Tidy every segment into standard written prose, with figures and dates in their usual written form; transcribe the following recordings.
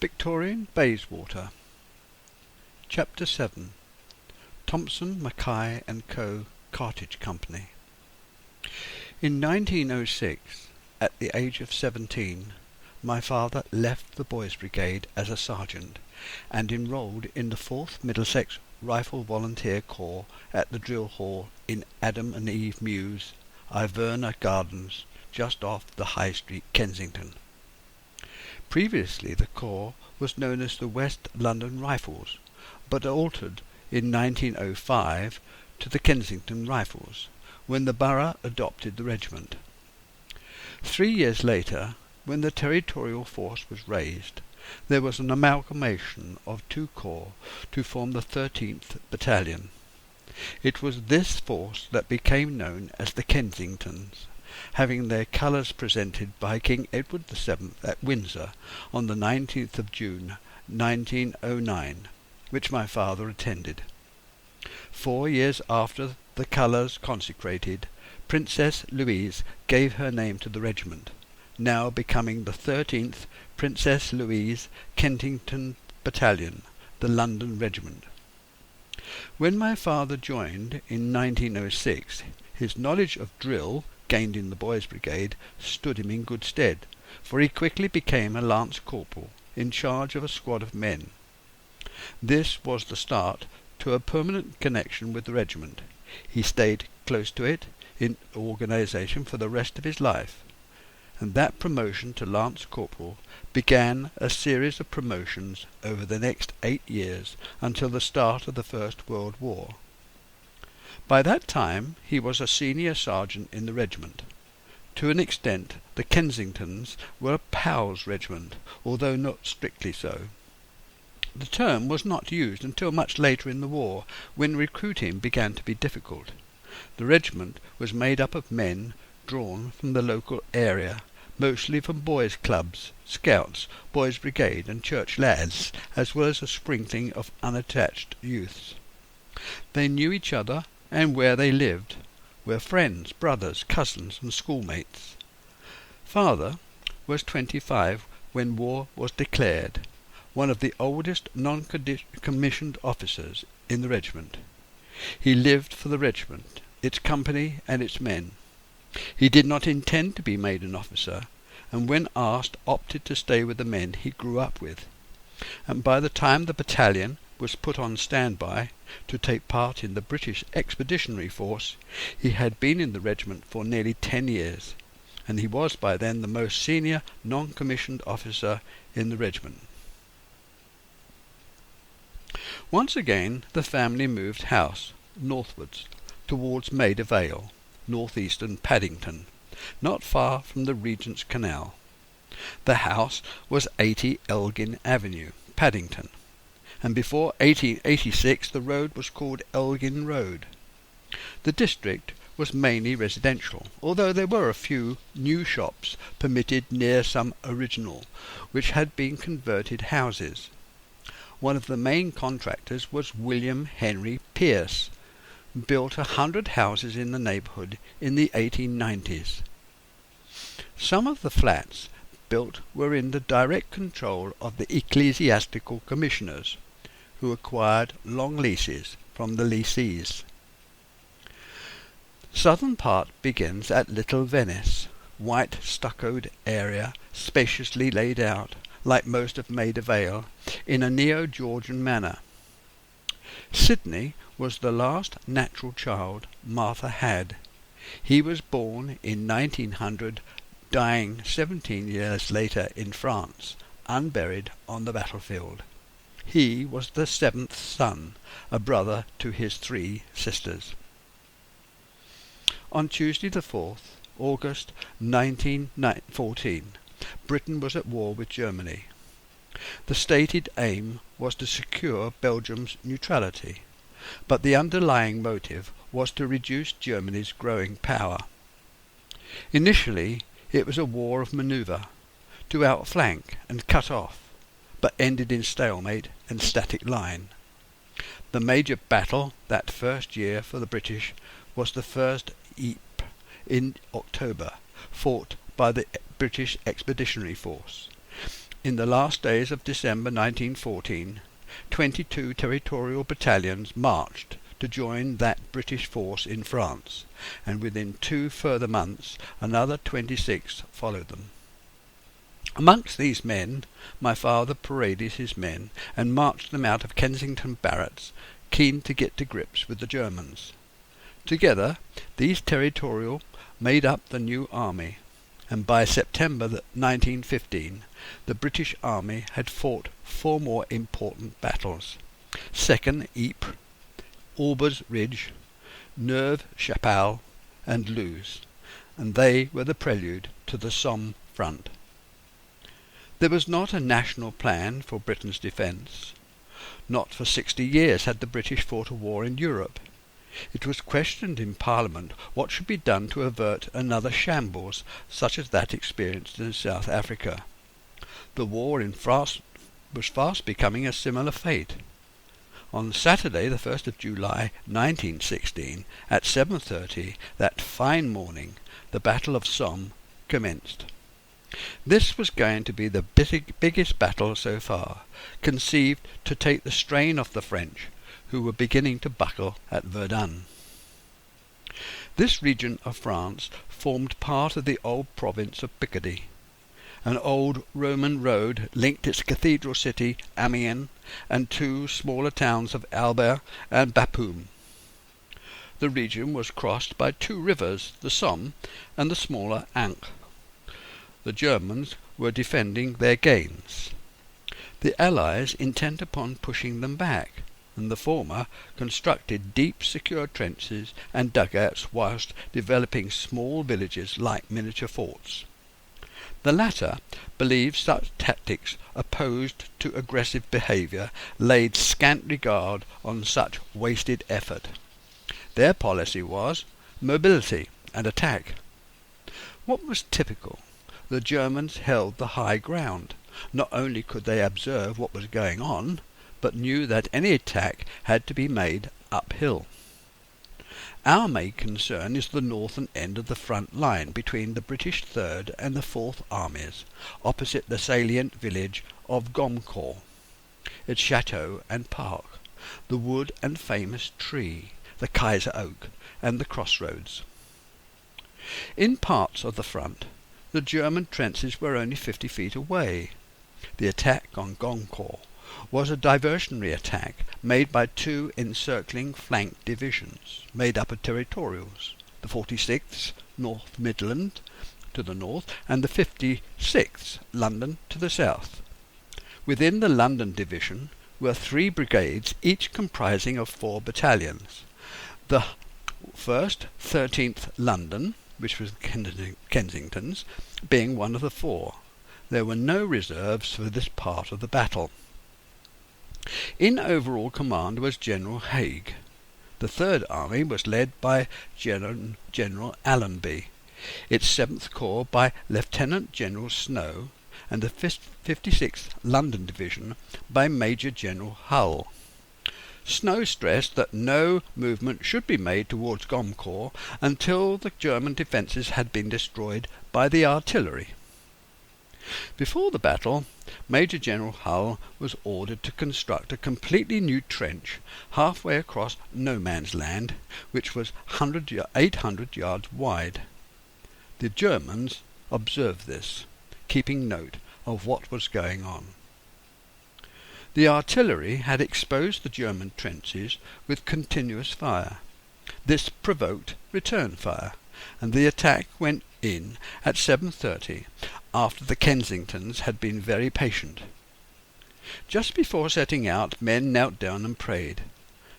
Victorian Bayswater. Chapter 7. Thompson, McKay and Co. Cartage Company. In 1906, at the age of 17, my father left the Boys' Brigade as a sergeant and enrolled in the 4th Middlesex Rifle Volunteer Corps at the drill hall in Adam and Eve Mews, Iverna Gardens, just off the High Street, Kensington. Previously the corps was known as the West London Rifles, but altered in 1905 to the Kensington Rifles, when the borough adopted the regiment. 3 years later, when the territorial force was raised, there was an amalgamation of 2 corps to form the 13th Battalion. It was this force that became known as the Kensingtons, having their colours presented by King Edward VII at Windsor on the 19th of June 1909, which my father attended. 4 years after the colours consecrated, Princess Louise gave her name to the regiment, now becoming the 13th Princess Louise Kensington Battalion, the London Regiment. When my father joined in 1906, his knowledge of drill, gained in the Boys' Brigade, stood him in good stead, for he quickly became a lance corporal in charge of a squad of men. This was the start to a permanent connection with the regiment. He stayed close to it in organisation for the rest of his life, and that promotion to lance corporal began a series of promotions over the next 8 years until the start of the First World War. By that time he was a senior sergeant in the regiment. To an extent the Kensingtons were a POW's regiment, although not strictly so. The term was not used until much later in the war, when recruiting began to be difficult. The regiment was made up of men drawn from the local area, mostly from boys' clubs, scouts, boys' brigade and church lads, as well as a sprinkling of unattached youths. They knew each other and where they lived, were friends, brothers, cousins and schoolmates. Father was 25 when war was declared, one of the oldest non-commissioned officers in the regiment. He lived for the regiment, its company and its men. He did not intend to be made an officer, and when asked opted to stay with the men he grew up with. And by the time the battalion was put on standby to take part in the British Expeditionary Force, he had been in the regiment for nearly 10 years, and he was by then the most senior non-commissioned officer in the regiment. Once again the family moved house northwards towards Maida Vale, northeastern Paddington, not far from the Regent's Canal. The house was 80 Elgin Avenue, Paddington, and before 1886 the road was called Elgin Road. The district was mainly residential, although there were a few new shops permitted near some original, which had been converted houses. One of the main contractors was William Henry Pierce, built 100 houses in the neighbourhood in the 1890s. Some of the flats built were in the direct control of the ecclesiastical commissioners, who acquired long leases from the lessees. Southern part begins at Little Venice, white stuccoed area spaciously laid out, like most of Maida Vale, in a neo-Georgian manner. Sydney was the last natural child Martha had. He was born in 1900, dying 17 years later in France, unburied on the battlefield. He was the 7th son, a brother to his 3 sisters. On Tuesday the 4th, August 1914, Britain was at war with Germany. The stated aim was to secure Belgium's neutrality, but the underlying motive was to reduce Germany's growing power. Initially it was a war of manoeuvre, to outflank and cut off, but ended in stalemate and static line. The major battle that first year for the British was the First Ypres in October, fought by the British Expeditionary Force. In the last days of December 1914, 22 territorial battalions marched to join that British force in France, and within 2 further months another 26 followed them. Amongst these men, my father paraded his men and marched them out of Kensington barracks, keen to get to grips with the Germans. Together, these territorial made up the new army, and by September 1915 the British Army had fought 4 more important battles: Second Ypres, Aubers Ridge, Neuve Chapelle, and Loos, and they were the prelude to the Somme front. There was not a national plan for Britain's defence. Not for 60 years had the British fought a war in Europe. It was questioned in Parliament what should be done to avert another shambles such as that experienced in South Africa. The war in France was fast becoming a similar fate. On Saturday, the 1st of July 1916, at 7:30, that fine morning, the Battle of Somme commenced. This was going to be the biggest battle so far, conceived to take the strain off the French, who were beginning to buckle at Verdun. This region of France formed part of the old province of Picardy. An old Roman road linked its cathedral city, Amiens, and 2 smaller towns of Albert and Bapaume. The region was crossed by 2 rivers, the Somme and the smaller Ancre. The Germans were defending their gains, the Allies intent upon pushing them back, and the former constructed deep secure trenches and dugouts whilst developing small villages like miniature forts. The latter believed such tactics opposed to aggressive behaviour laid scant regard on such wasted effort. Their policy was mobility and attack. What was typical? The Germans held the high ground. Not only could they observe what was going on, but knew that any attack had to be made uphill. Our main concern is the northern end of the front line between the British Third and the Fourth Armies, opposite the salient village of Gommecourt, its chateau and park, the wood and famous tree, the Kaiser Oak, and the crossroads. In parts of the front, the German trenches were only 50 feet away. The attack on Gommecourt was a diversionary attack made by 2 encircling flank divisions, made up of territorials, the 46th North Midland to the north and the 56th London to the south. Within the London division were 3 brigades, each comprising of 4 battalions. The 1st 13th London, which was Kensington's, being one of the 4. There were no reserves for this part of the battle. In overall command was General Haig. The Third Army was led by General Allenby, its 7th Corps by Lieutenant General Snow, and the 56th London Division by Major General Hull. Snow stressed that no movement should be made towards Gommecourt until the German defences had been destroyed by the artillery. Before the battle, Major General Hull was ordered to construct a completely new trench halfway across no man's land, which was 800 yards wide. The Germans observed this, keeping note of what was going on. The artillery had exposed the German trenches with continuous fire. This provoked return fire, and the attack went in at 7:30, after the Kensingtons had been very patient. Just before setting out, men knelt down and prayed.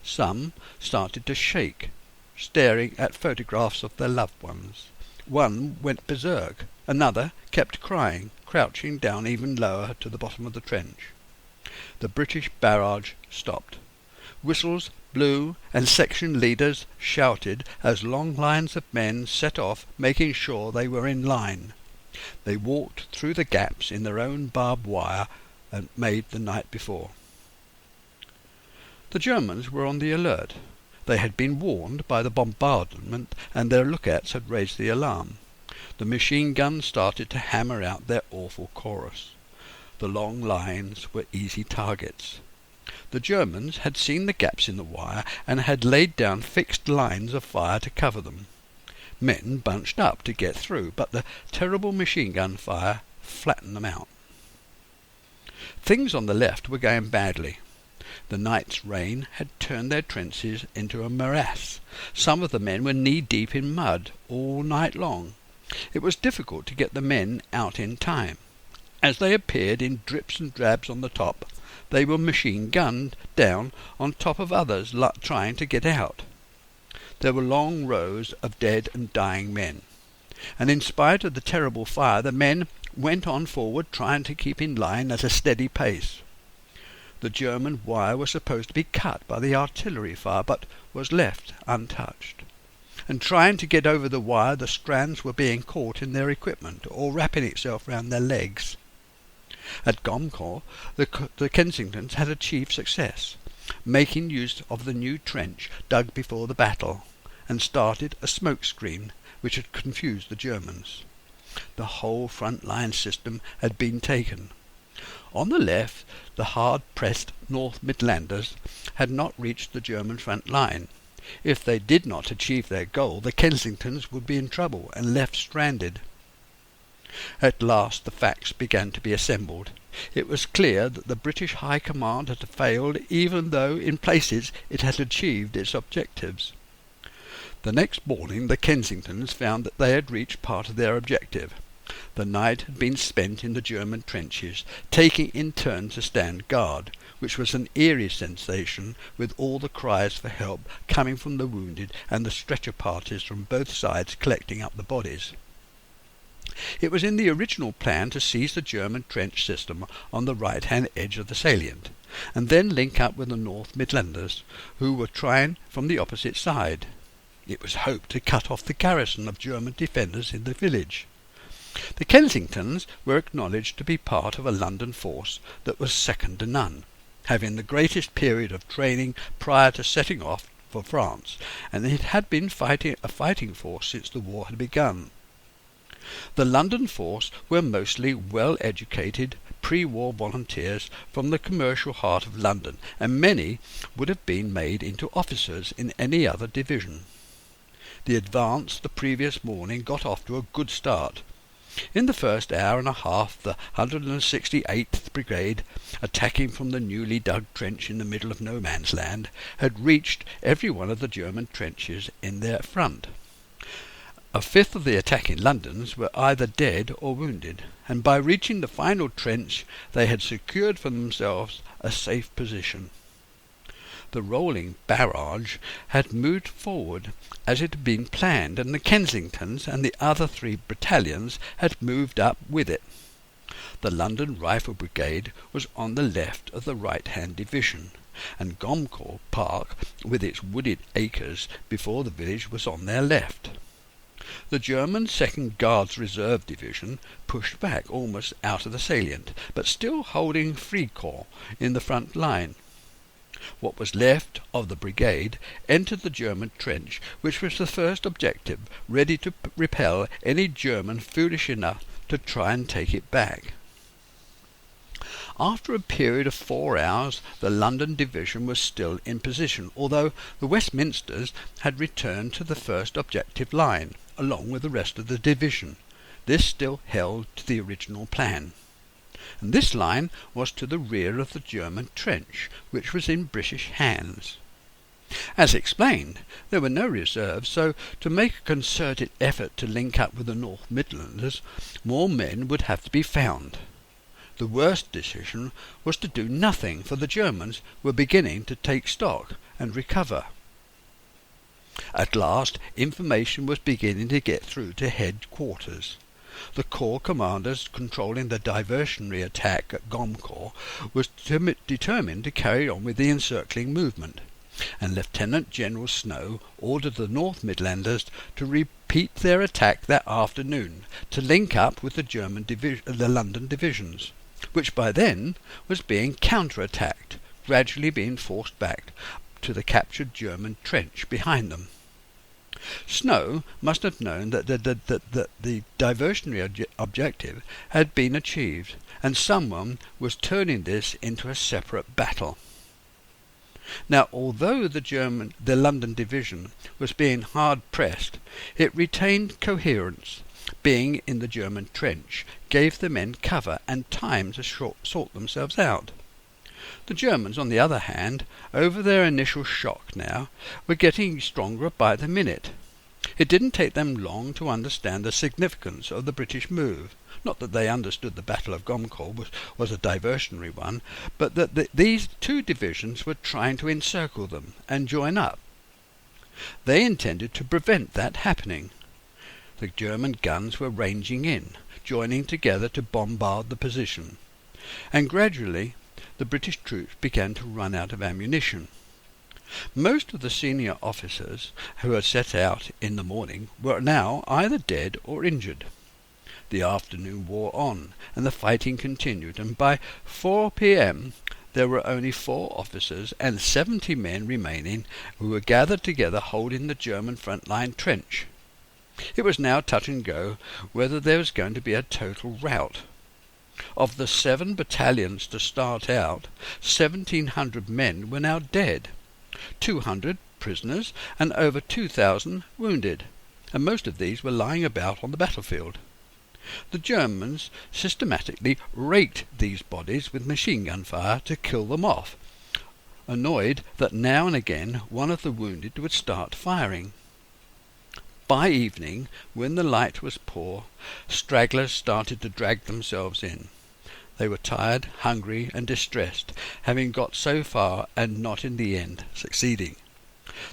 Some started to shake, staring at photographs of their loved ones. One went berserk. Another kept crying, crouching down even lower to the bottom of the trench. The British barrage stopped. Whistles blew and section leaders shouted as long lines of men set off, making sure they were in line. They walked through the gaps in their own barbed wire made the night before. The Germans were on the alert. They had been warned by the bombardment, and their lookouts had raised the alarm. The machine guns started to hammer out their awful chorus. The long lines were easy targets. The Germans had seen the gaps in the wire and had laid down fixed lines of fire to cover them. Men bunched up to get through, but the terrible machine gun fire flattened them out. Things on the left were going badly. The night's rain had turned their trenches into a morass. Some of the men were knee-deep in mud all night long. It was difficult to get the men out in time. As they appeared in drips and drabs on the top, they were machine-gunned down on top of others trying to get out. There were long rows of dead and dying men, and in spite of the terrible fire, the men went on forward trying to keep in line at a steady pace. The German wire was supposed to be cut by the artillery fire, but was left untouched. And trying to get over the wire, the strands were being caught in their equipment or wrapping itself round their legs. At Gommecourt, the Kensingtons had achieved success, making use of the new trench dug before the battle, and started a smoke screen which had confused the Germans. The whole front line system had been taken. On the left, the hard-pressed North Midlanders had not reached the German front line. If they did not achieve their goal, the Kensingtons would be in trouble and left stranded. At last the facts began to be assembled. It was clear that the British High Command had failed, even though in places it had achieved its objectives. The next morning the Kensingtons found that they had reached part of their objective. The night had been spent in the German trenches, taking in turn to stand guard, which was an eerie sensation, with all the cries for help coming from the wounded and the stretcher parties from both sides collecting up the bodies. It was in the original plan to seize the German trench system on the right-hand edge of the salient, and then link up with the North Midlanders, who were trying from the opposite side. It was hoped to cut off the garrison of German defenders in the village. The Kensingtons were acknowledged to be part of a London force that was second to none, having the greatest period of training prior to setting off for France, and it had been a fighting force since the war had begun. The London force were mostly well-educated, pre-war volunteers from the commercial heart of London, and many would have been made into officers in any other division. The advance the previous morning got off to a good start. In the first hour and a half the 168th Brigade, attacking from the newly dug trench in the middle of no man's land, had reached every one of the German trenches in their front. A fifth of the attacking Londons were either dead or wounded, and by reaching the final trench they had secured for themselves a safe position. The rolling barrage had moved forward as it had been planned, and the Kensingtons and the other 3 battalions had moved up with it. The London Rifle Brigade was on the left of the right-hand division, and Gommecourt Park, with its wooded acres before the village, was on their left. The German 2nd Guards Reserve Division pushed back almost out of the salient, but still holding Fricourt in the front line. What was left of the brigade entered the German trench, which was the first objective, ready to repel any German foolish enough to try and take it back. After a period of 4 hours, the London division was still in position, although the Westminsters had returned to the first objective line, along with the rest of the division. This still held to the original plan. And this line was to the rear of the German trench, which was in British hands. As explained, there were no reserves, so to make a concerted effort to link up with the North Midlanders, more men would have to be found. The worst decision was to do nothing, for the Germans were beginning to take stock and recover. At last information was beginning to get through to headquarters. The corps commanders controlling the diversionary attack at Gommecourt was determined to carry on with the encircling movement, and Lieutenant General Snow ordered the North Midlanders to repeat their attack that afternoon, to link up with the London divisions, which by then was being counter-attacked, gradually being forced back to the captured German trench behind them. Snow must have known that the diversionary objective had been achieved, and someone was turning this into a separate battle. Now, although the London Division was being hard pressed, it retained coherence. Being in the German trench gave the men cover and time to sort themselves out. The Germans, on the other hand, over their initial shock now, were getting stronger by the minute. It didn't take them long to understand the significance of the British move. Not that they understood the Battle of Gommecourt was a diversionary one, but that these two divisions were trying to encircle them and join up. They intended to prevent that happening. The German guns were ranging in, joining together to bombard the position, and gradually the British troops began to run out of ammunition. Most of the senior officers who had set out in the morning were now either dead or injured. The afternoon wore on, and the fighting continued, and by 4 p.m. there were only 4 officers and 70 men remaining who were gathered together holding the German front-line trench. It was now touch and go whether there was going to be a total rout. Of the 7 battalions to start out, 1,700 men were now dead, 200 prisoners, and over 2,000 wounded, and most of these were lying about on the battlefield. The Germans systematically raked these bodies with machine gun fire to kill them off, annoyed that now and again one of the wounded would start firing. By evening, when the light was poor, stragglers started to drag themselves in. They were tired, hungry, and distressed, having got so far and not in the end succeeding.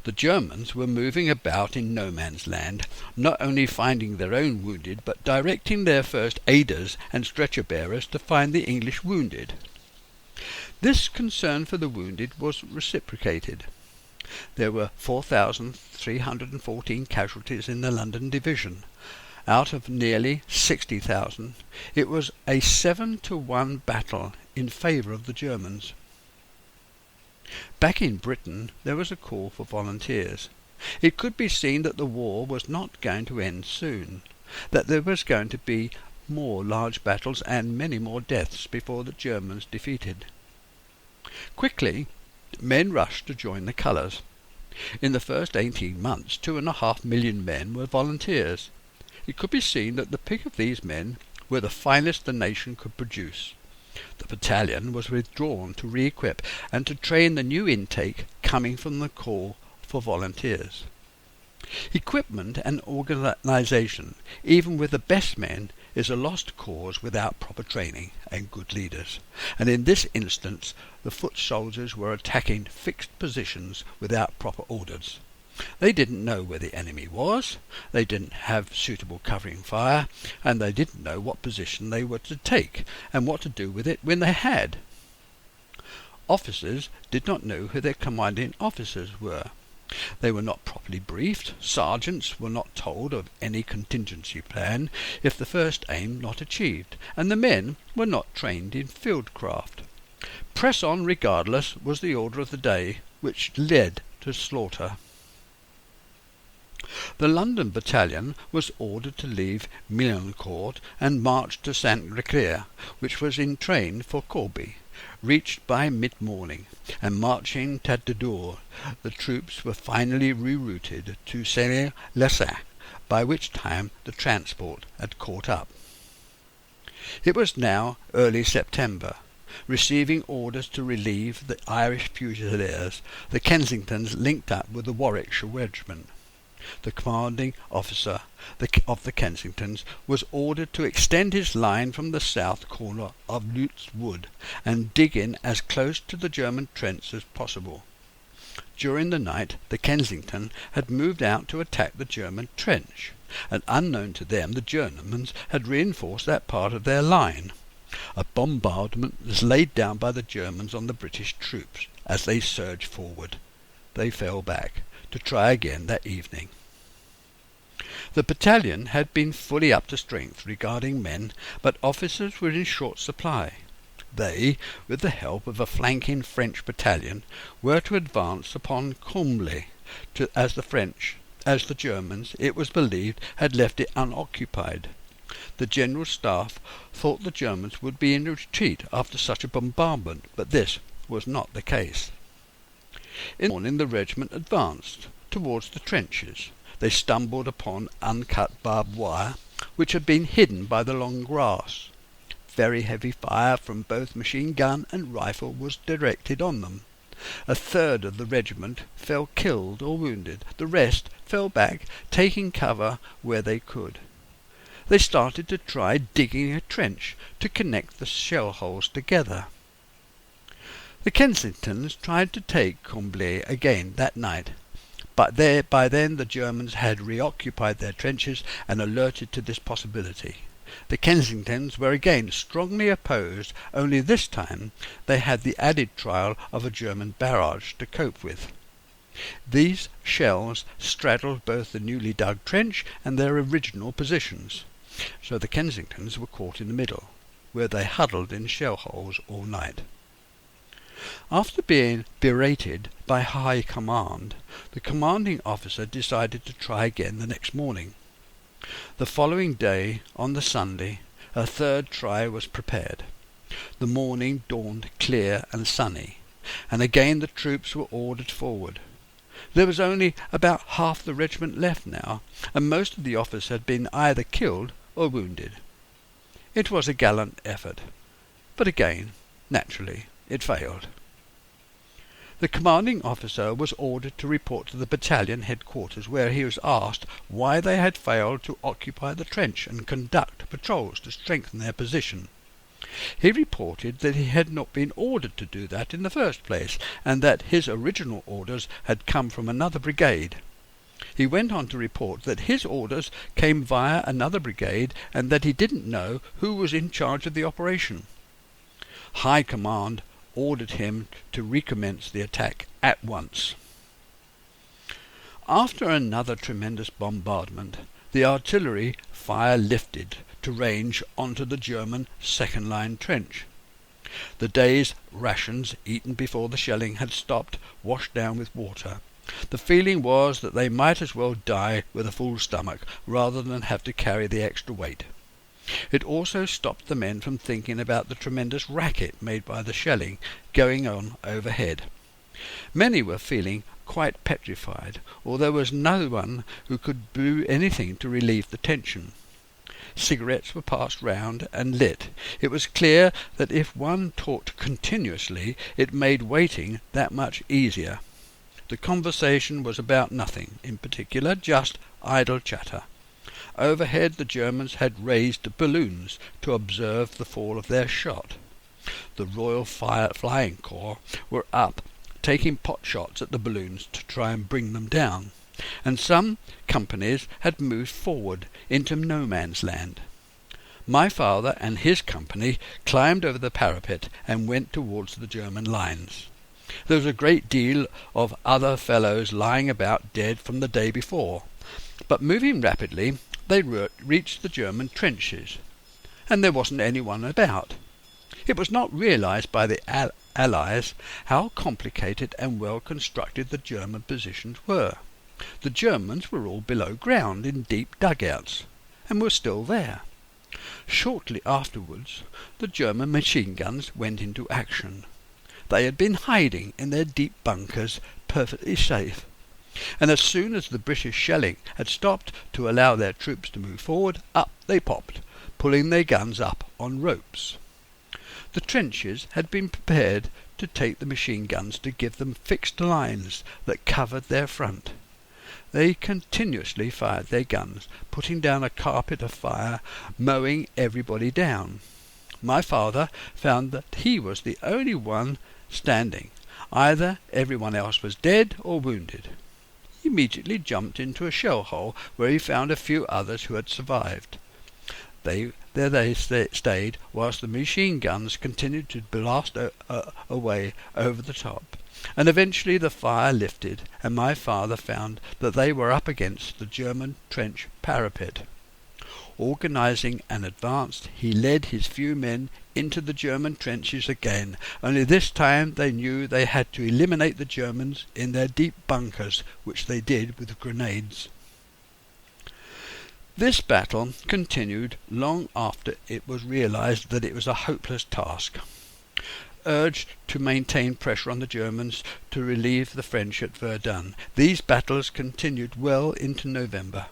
The Germans were moving about in no man's land, not only finding their own wounded, but directing their first aiders and stretcher-bearers to find the English wounded. This concern for the wounded was reciprocated. There were 4,314 casualties in the London Division. Out of nearly 60,000, it was a 7-to-1 battle in favour of the Germans. Back in Britain there was a call for volunteers. It could be seen that the war was not going to end soon, that there was going to be more large battles and many more deaths before the Germans defeated. Quickly, men rushed to join the colours. In the first 18 months, 2.5 million men were volunteers. It could be seen that the pick of these men were the finest the nation could produce. The battalion was withdrawn to re-equip and to train the new intake coming from the call for volunteers. Equipment and organisation, even with the best men, is a lost cause without proper training and good leaders, and in this instance the foot soldiers were attacking fixed positions without proper orders. They didn't know where the enemy was, they didn't have suitable covering fire, and they didn't know what position they were to take and what to do with it when they had. Officers did not know who their commanding officers were. They were not properly briefed. Sergeants were not told of any contingency plan if the first aim not achieved, and the men were not trained in fieldcraft. Press on regardless was the order of the day, which led to slaughter. The London Battalion was ordered to leave Milancourt and march to Saint-Reclair, which was in train for Corby. Reached by mid-morning, and marching tête de door, the troops were finally rerouted to Saint-Lassat, by which time the transport had caught up. It was now early September. Receiving orders to relieve the Irish Fusiliers, the Kensingtons linked up with the Warwickshire Regiment. The commanding officer of the Kensingtons was ordered to extend his line from the south corner of Lutz Wood and dig in as close to the German trench as possible. During the night the Kensington had moved out to attack the German trench, and unknown to them the Germans had reinforced that part of their line. A bombardment was laid down by the Germans on the British troops as they surged forward. They fell back to try again that evening. The battalion had been fully up to strength regarding men, but officers were in short supply. They, with the help of a flanking French battalion, were to advance upon Comble as the French as the Germans, it was believed, had left it unoccupied. The General Staff thought the Germans would be in retreat after such a bombardment, but this was not the case. In the morning the regiment advanced towards the trenches. They stumbled upon uncut barbed wire, which had been hidden by the long grass. Very heavy fire from both machine gun and rifle was directed on them. A third of the regiment fell killed or wounded. The rest fell back, taking cover where they could. They started to try digging a trench to connect the shell holes together. The Kensingtons tried to take Comblé again that night, but by then the Germans had reoccupied their trenches and alerted to this possibility. The Kensingtons were again strongly opposed, only this time they had the added trial of a German barrage to cope with. These shells straddled both the newly dug trench and their original positions, so the Kensingtons were caught in the middle, where they huddled in shell holes all night. After being berated by high command, the commanding officer decided to try again the next morning. The following day, on the Sunday, a third try was prepared. The morning dawned clear and sunny, and again the troops were ordered forward. There was only about half the regiment left now, and most of the officers had been either killed or wounded. It was a gallant effort, but again, naturally, it failed. The commanding officer was ordered to report to the battalion headquarters, where he was asked why they had failed to occupy the trench and conduct patrols to strengthen their position. He reported that he had not been ordered to do that in the first place, and that his original orders had come from another brigade. He went on to report that his orders came via another brigade and that he didn't know who was in charge of the operation. High command ordered him to recommence the attack at once. After another tremendous bombardment, the artillery fire lifted to range onto the German second-line trench. The day's rations, eaten before the shelling had stopped, washed down with water. The feeling was that they might as well die with a full stomach rather than have to carry the extra weight. It also stopped the men from thinking about the tremendous racket made by the shelling going on overhead. Many were feeling quite petrified, or there was no one who could do anything to relieve the tension. Cigarettes were passed round and lit. It was clear that if one talked continuously, it made waiting that much easier. The conversation was about nothing in particular, just idle chatter. Overhead the Germans had raised balloons to observe the fall of their shot. The Royal Flying Corps were up, taking pot shots at the balloons to try and bring them down, and some companies had moved forward into no man's land. My father and his company climbed over the parapet and went towards the German lines. There was a great deal of other fellows lying about dead from the day before, but moving rapidly they reached the German trenches, and there wasn't anyone about. It was not realized by the Allies how complicated and well constructed the German positions were. The Germans were all below ground in deep dugouts, and were still there. Shortly afterwards, the German machine guns went into action. They had been hiding in their deep bunkers, perfectly safe, and as soon as the British shelling had stopped to allow their troops to move forward, up they popped, pulling their guns up on ropes. The trenches had been prepared to take the machine guns to give them fixed lines that covered their front. They continuously fired their guns, putting down a carpet of fire, mowing everybody down. My father found that he was the only one standing. Either everyone else was dead or wounded. He immediately jumped into a shell hole where he found a few others who had survived. There they stayed whilst the machine guns continued to blast away over the top, and eventually the fire lifted, and my father found that they were up against the German trench parapet. Organising an advance, he led his few men into the German trenches again, only this time they knew they had to eliminate the Germans in their deep bunkers, which they did with grenades. This battle continued long after it was realised that it was a hopeless task. Urged to maintain pressure on the Germans to relieve the French at Verdun, these battles continued well into November.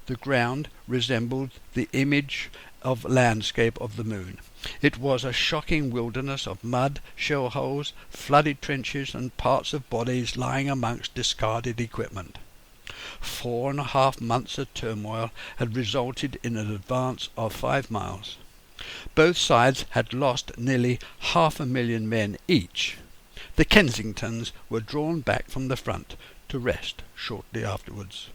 The ground resembled the image of landscape of the moon. It was a shocking wilderness of mud, shell holes, flooded trenches, and parts of bodies lying amongst discarded equipment. 4.5 months of turmoil had resulted in an advance of 5 miles. Both sides had lost nearly 500,000 men each. The Kensingtons were drawn back from the front to rest shortly afterwards.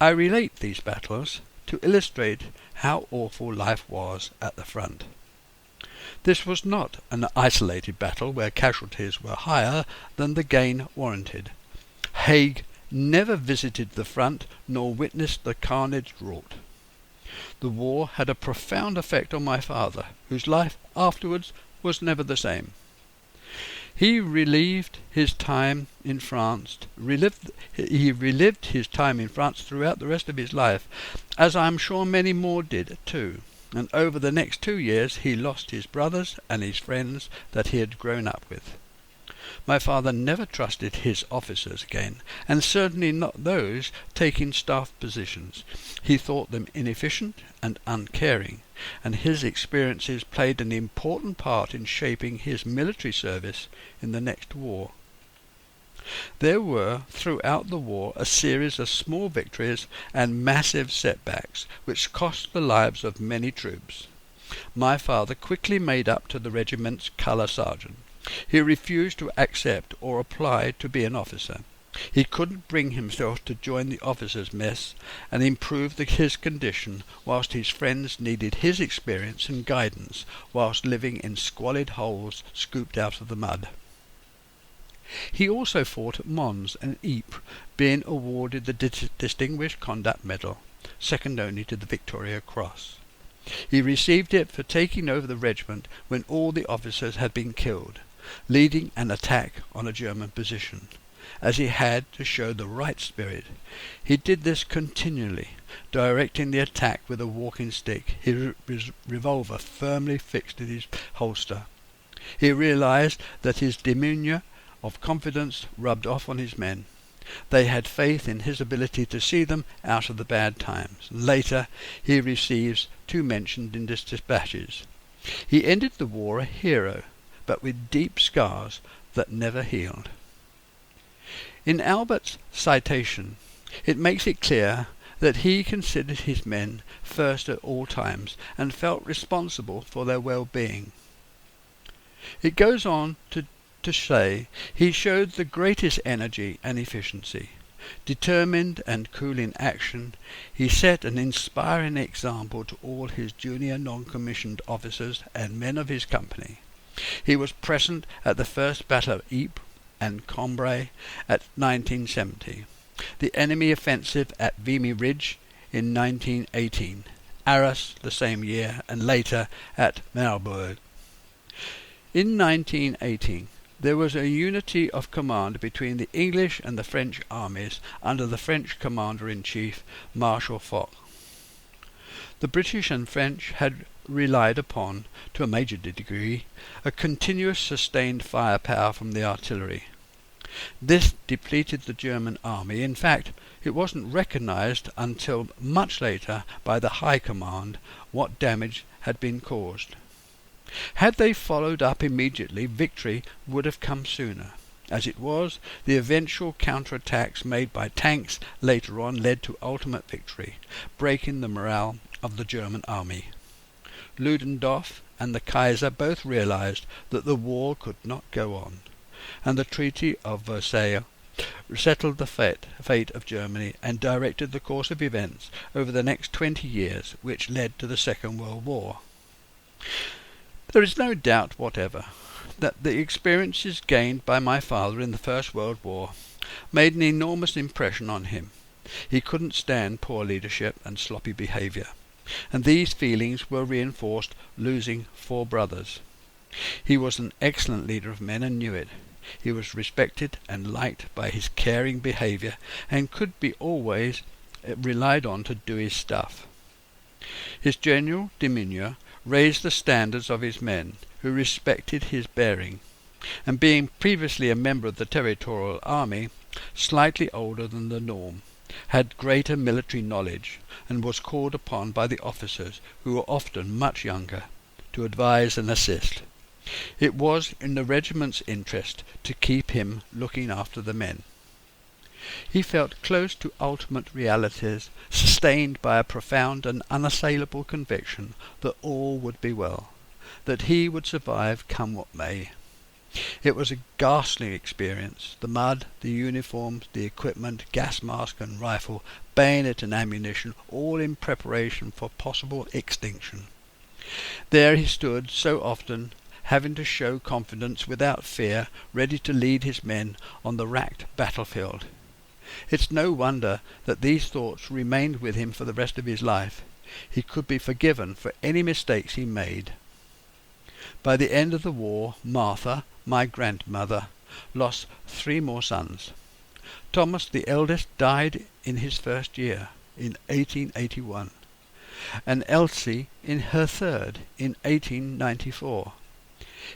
I relate these battles to illustrate how awful life was at the front. This was not an isolated battle where casualties were higher than the gain warranted. Haig never visited the front nor witnessed the carnage wrought. The war had a profound effect on my father, whose life afterwards was never the same. He relived his time in France throughout the rest of his life, as I am sure many more did too, and over the next 2 years he lost his brothers and his friends that he had grown up with. My father never trusted his officers again, and certainly not those taking staff positions. He thought them inefficient and uncaring, and his experiences played an important part in shaping his military service in the next war. There were throughout the war a series of small victories and massive setbacks which cost the lives of many troops. My father quickly made up to the regiment's colour sergeant. He refused to accept or apply to be an officer. He couldn't bring himself to join the officers' mess and improve his condition whilst his friends needed his experience and guidance whilst living in squalid holes scooped out of the mud. He also fought at Mons and Ypres, being awarded the Distinguished Conduct Medal, second only to the Victoria Cross. He received it for taking over the regiment when all the officers had been killed, leading an attack on a German position, as he had to show the right spirit. He did this continually, directing the attack with a walking stick, his revolver firmly fixed in his holster. He realized that his demeanour of confidence rubbed off on his men. They had faith in his ability to see them out of the bad times. Later he receives 2 mentioned in his dispatches. He ended the war a hero, but with deep scars that never healed. In Albert's citation, it makes it clear that he considered his men first at all times and felt responsible for their well-being. It goes on to say he showed the greatest energy and efficiency. Determined and cool in action, he set an inspiring example to all his junior non-commissioned officers and men of his company. He was present at the first Battle of Ypres and Cambrai at 1970, the enemy offensive at Vimy Ridge in 1918, Arras the same year, and later at Marylebone. In 1918, there was a unity of command between the English and the French armies under the French Commander-in-Chief, Marshal Foch. The British and French had relied upon, to a major degree, a continuous sustained firepower from the artillery. This depleted the German army. In fact, it wasn't recognized until much later by the High Command what damage had been caused. Had they followed up immediately, victory would have come sooner. As it was, the eventual counterattacks made by tanks later on led to ultimate victory, breaking the morale of the German army. Ludendorff and the Kaiser both realized that the war could not go on, and the Treaty of Versailles settled the fate of Germany and directed the course of events over the next 20 years, which led to the Second World War. There is no doubt whatever that the experiences gained by my father in the First World War made an enormous impression on him. He couldn't stand poor leadership and sloppy behaviour, and these feelings were reinforced losing 4 brothers. He was an excellent leader of men and knew it. He was respected and liked by his caring behaviour and could be always relied on to do his stuff. His general demeanour raised the standards of his men, who respected his bearing, and being previously a member of the Territorial Army, slightly older than the norm, had greater military knowledge, and was called upon by the officers, who were often much younger, to advise and assist. It was in the regiment's interest to keep him looking after the men. He felt close to ultimate realities, sustained by a profound and unassailable conviction that all would be well, that he would survive come what may. It was a ghastly experience, the mud, the uniforms, the equipment, gas mask and rifle, bayonet and ammunition, all in preparation for possible extinction. There he stood so often, having to show confidence without fear, ready to lead his men on the racked battlefield. It's no wonder that these thoughts remained with him for the rest of his life. He could be forgiven for any mistakes he made. By the end of the war, Martha, my grandmother, lost 3 more sons. Thomas, the eldest, died in his first year, in 1881, and Elsie in her third, in 1894.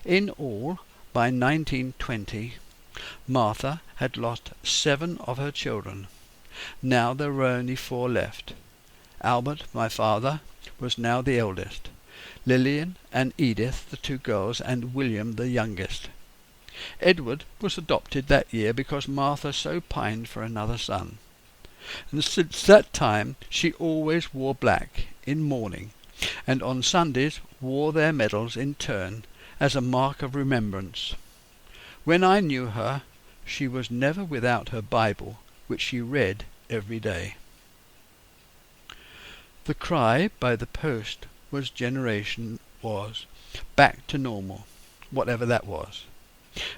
In all, by 1920, Martha had lost 7 of her children. Now there were only 4 left. Albert, my father, was now the eldest, Lillian and Edith, the 2 girls, and William, the youngest. Edward was adopted that year because Martha so pined for another son. And since that time she always wore black in mourning, and on Sundays wore their medals in turn as a mark of remembrance. When I knew her, she was never without her Bible, which she read every day. The cry by the post was back to normal, whatever that was.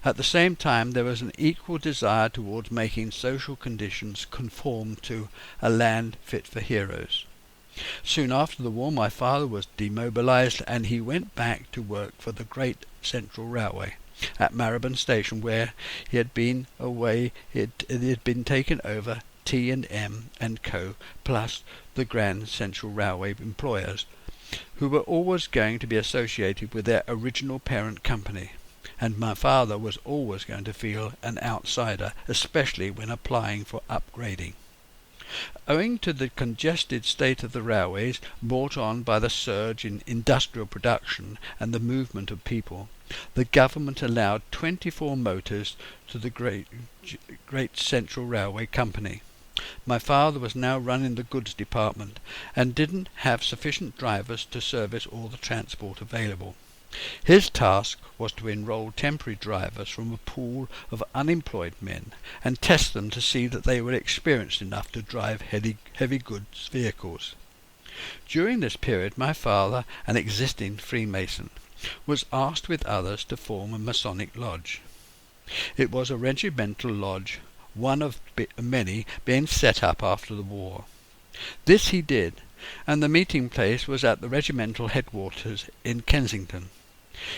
At the same time there was an equal desire towards making social conditions conform to a land fit for heroes. Soon after the war my father was demobilised, and he went back to work for the Great Central Railway at Marylebone Station, where he had been away. It had been taken over T&M and Co., plus the Grand Central Railway employers, who were always going to be associated with their original parent company, and my father was always going to feel an outsider, especially when applying for upgrading. Owing to the congested state of the railways, brought on by the surge in industrial production and the movement of people, the government allowed 24 motors to the Great Central Railway Company. My father was now running the goods department, and didn't have sufficient drivers to service all the transport available. His task was to enrol temporary drivers from a pool of unemployed men and test them to see that they were experienced enough to drive heavy goods vehicles. During this period my father, an existing Freemason, was asked with others to form a Masonic lodge. It was a regimental lodge, one of many being set up after the war. This he did, and the meeting place was at the regimental headquarters in Kensington.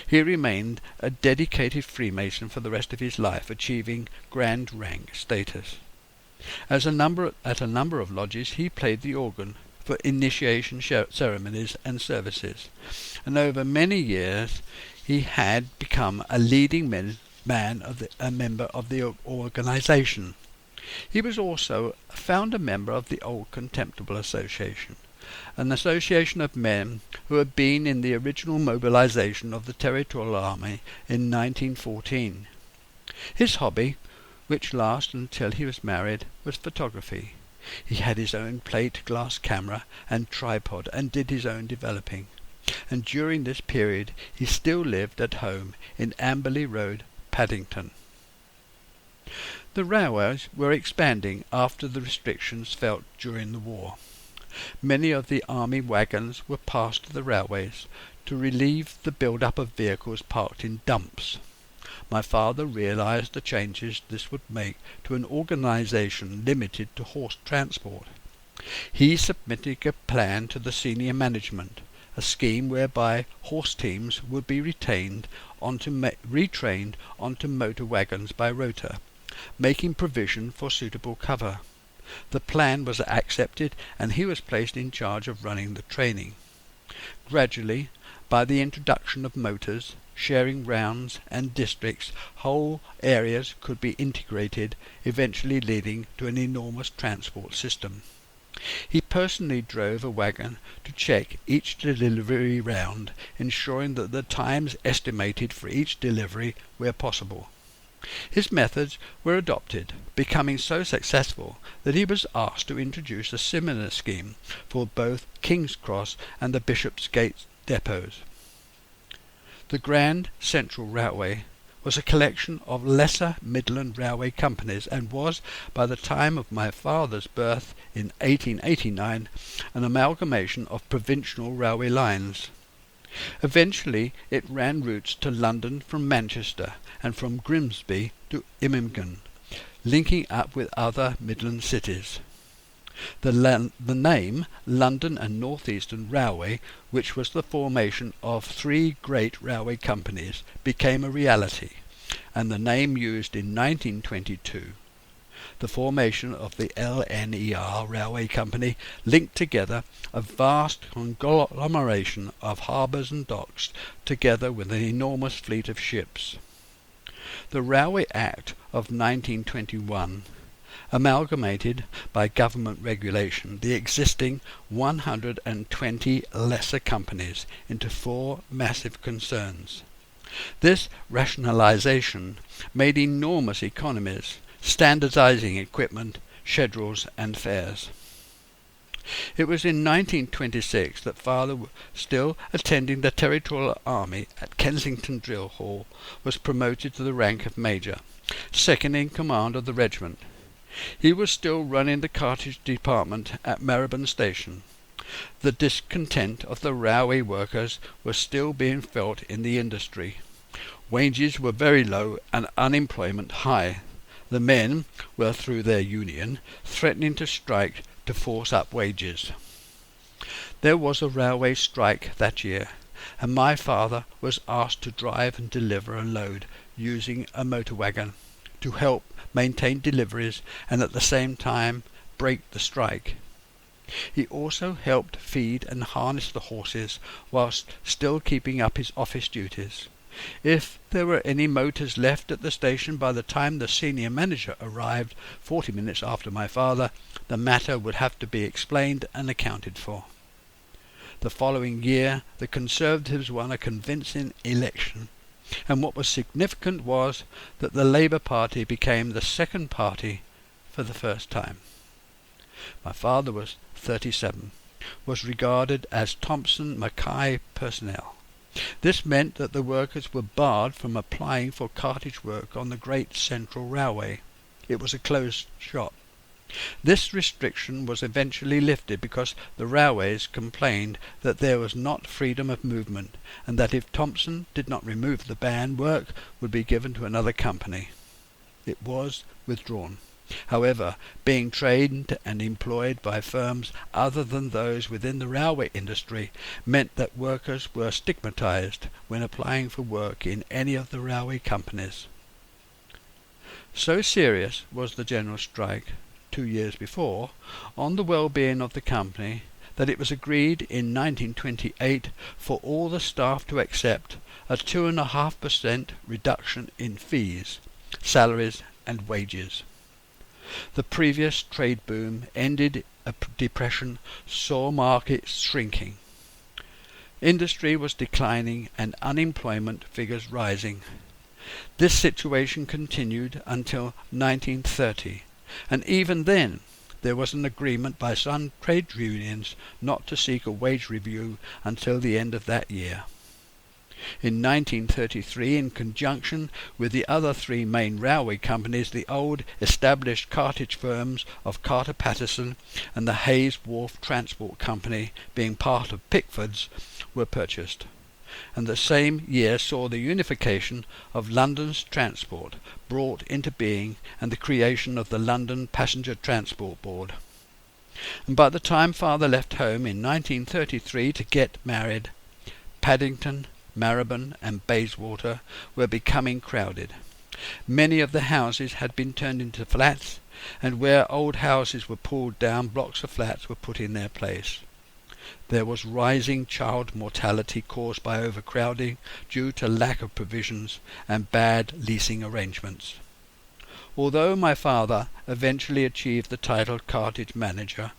He remained a dedicated Freemason for the rest of his life, achieving Grand Rank status. At a number of lodges he played the organ for initiation ceremonies and services, and over many years he had become a leading a member of the organisation. He was also a founder member of the old Contempible Association, an association of men who had been in the original mobilisation of the Territorial Army in 1914. His hobby, which lasted until he was married, was photography. He had his own plate glass camera and tripod and did his own developing, and during this period he still lived at home in Amberley Road, Paddington. The railways were expanding after the restrictions felt during the war. Many of the army wagons were passed to the railways to relieve the build-up of vehicles parked in dumps. My father realized the changes this would make to an organization limited to horse transport. He submitted a plan to the senior management, a scheme whereby horse teams would be retrained onto motor wagons by rota, making provision for suitable cover. The plan was accepted, and he was placed in charge of running the training. Gradually, by the introduction of motors, sharing rounds and districts, whole areas could be integrated, eventually leading to an enormous transport system. He personally drove a wagon to check each delivery round, ensuring that the times estimated for each delivery were possible. His methods were adopted, becoming so successful that he was asked to introduce a similar scheme for both King's Cross and the Bishopsgate depots. The Grand Central Railway was a collection of lesser Midland railway companies, and was, by the time of my father's birth in 1889, an amalgamation of provincial railway lines. Eventually it ran routes to London from Manchester, and from Grimsby to Immingham, linking up with other Midland cities. The name London and North Eastern Railway, which was the formation of three great railway companies, became a reality, and the name used in 1922. The formation of the LNER Railway Company linked together a vast conglomeration of harbours and docks, together with an enormous fleet of ships. The Railway Act of 1921 amalgamated by government regulation the existing 120 lesser companies into four massive concerns. This rationalisation made enormous economies, standardising equipment, schedules and fares. It was in 1926 that father, still attending the Territorial Army at Kensington Drill Hall, was promoted to the rank of Major, second in command of the regiment. He was still running the cartage department at Marylebone Station. The discontent of the railway workers was still being felt in the industry. Wages were very low and unemployment high. The men were, through their union, threatening to strike to force up wages. There was a railway strike that year, and my father was asked to drive and deliver a load using a motor wagon to help maintain deliveries and at the same time break the strike. He also helped feed and harness the horses whilst still keeping up his office duties. If there were any motors left at the station by the time the senior manager arrived 40 minutes after my father, the matter would have to be explained and accounted for. The following year the Conservatives won a convincing election, and what was significant was that the Labour Party became the second party for the first time. My father was 37, was regarded as Thompson McKay personnel. This meant that the workers were barred from applying for cartage work on the Great Central Railway. It was a closed shop. This restriction was eventually lifted because the railways complained that there was not freedom of movement, and that if Thompson did not remove the ban, work would be given to another company. It was withdrawn. However, being trained and employed by firms other than those within the railway industry meant that workers were stigmatized when applying for work in any of the railway companies. So serious was the general strike 2 years before on the well-being of the company that it was agreed in 1928 for all the staff to accept a 2.5% reduction in fees, salaries and wages. The previous trade boom ended, a depression saw markets shrinking. Industry was declining and unemployment figures rising. This situation continued until 1930, and even then there was an agreement by some trade unions not to seek a wage review until the end of that year. In 1933, in conjunction with the other three main railway companies, the old established cartage firms of Carter Patterson and the Hayes Wharf Transport Company, being part of Pickford's, were purchased. and the same year saw the unification of London's transport brought into being and the creation of the London Passenger Transport Board. And by the time father left home in 1933 to get married, Paddington, Marylebone and Bayswater were becoming crowded. Many of the houses had been turned into flats, and where old houses were pulled down, blocks of flats were put in their place. There was rising child mortality caused by overcrowding due to lack of provisions and bad leasing arrangements. Although my father eventually achieved the title cartage manager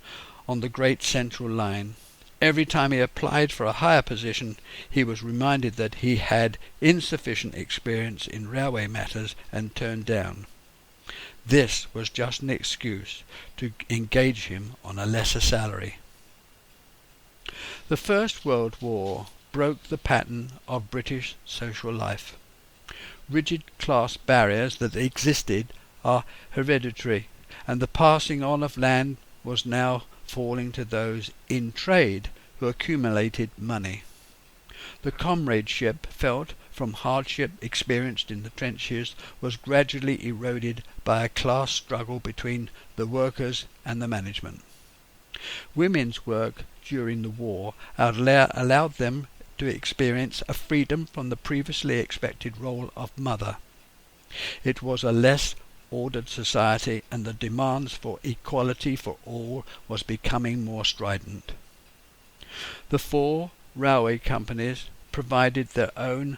on the Great Central Line, every time he applied for a higher position he was reminded that he had insufficient experience in railway matters and turned down. This was just an excuse to engage him on a lesser salary. The First World War broke the pattern of British social life. Rigid class barriers that existed are hereditary, and the passing on of land was now falling to those in trade who accumulated money. The comradeship felt from hardship experienced in the trenches was gradually eroded by a class struggle between the workers and the management. Women's work during the war allowed them to experience a freedom from the previously expected role of mother. It was a less ordered society, and the demands for equality for all was becoming more strident. The 4 railway companies provided their own